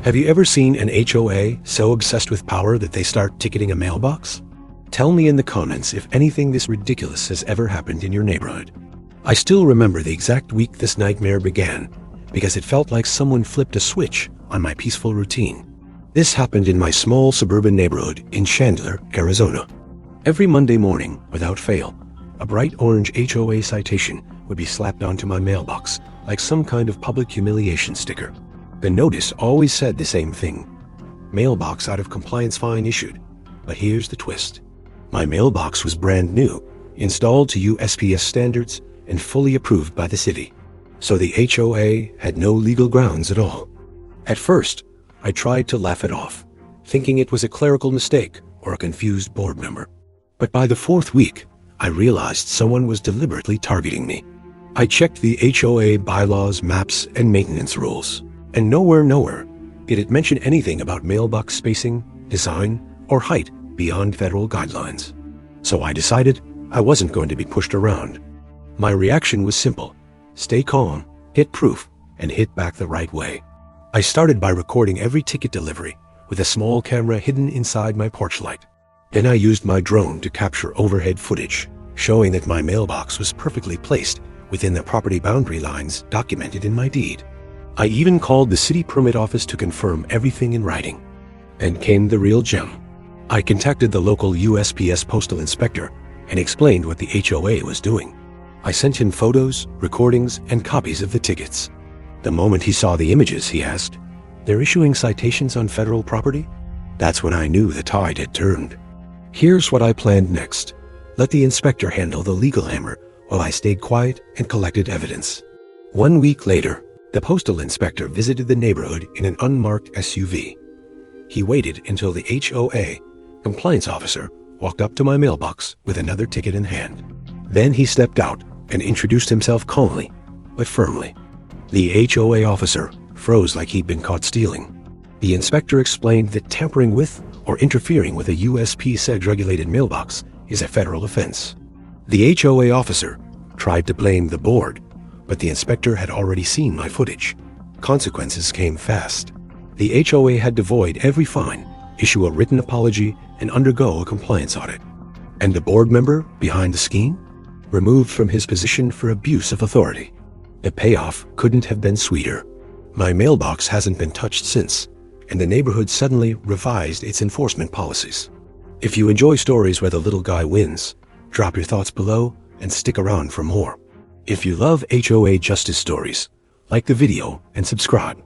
Have you ever seen an HOA so obsessed with power that they start ticketing a mailbox? Tell me in the comments if anything this ridiculous has ever happened in your neighborhood. I still remember the exact week this nightmare began, because it felt like someone flipped a switch on my peaceful routine. This happened in my small suburban neighborhood in Chandler, Arizona. Every Monday morning, without fail, a bright orange HOA citation would be slapped onto my mailbox like some kind of public humiliation sticker. The notice always said the same thing: mailbox out of compliance fine issued. But here's the twist. My mailbox was brand new, installed to USPS standards, and fully approved by the city. So the HOA had no legal grounds at all. At first, I tried to laugh it off, thinking it was a clerical mistake or a confused board member. But by the fourth week, I realized someone was deliberately targeting me. I checked the HOA bylaws, maps, and maintenance rules, and nowhere did it mention anything about mailbox spacing, design, or height beyond federal guidelines. So I decided I wasn't going to be pushed around. My reaction was simple: stay calm, hit proof, and hit back the right way. I started by recording every ticket delivery with a small camera hidden inside my porch light. Then I used my drone to capture overhead footage, showing that my mailbox was perfectly placed within the property boundary lines documented in my deed. I even called the city permit office to confirm everything in writing. And came the real gem. I contacted the local USPS postal inspector and explained what the HOA was doing. I sent him photos, recordings, and copies of the tickets. The moment he saw the images, he asked, "They're issuing citations on federal property?" That's when I knew the tide had turned. Here's what I planned next. Let the inspector handle the legal hammer while I stayed quiet and collected evidence. 1 week later, the postal inspector visited the neighborhood in an unmarked SUV. He waited until the HOA compliance officer walked up to my mailbox with another ticket in hand. Then he stepped out and introduced himself calmly, but firmly. The HOA officer froze like he'd been caught stealing. The inspector explained that tampering with or interfering with a USPS-regulated mailbox is a federal offense. The HOA officer tried to blame the board, but the inspector had already seen my footage. Consequences came fast. The HOA had to void every fine, issue a written apology, and undergo a compliance audit. And the board member behind the scheme? Removed from his position for abuse of authority. The payoff couldn't have been sweeter. My mailbox hasn't been touched since, and the neighborhood suddenly revised its enforcement policies. If you enjoy stories where the little guy wins, drop your thoughts below and stick around for more. If you love HOA justice stories, like the video and subscribe.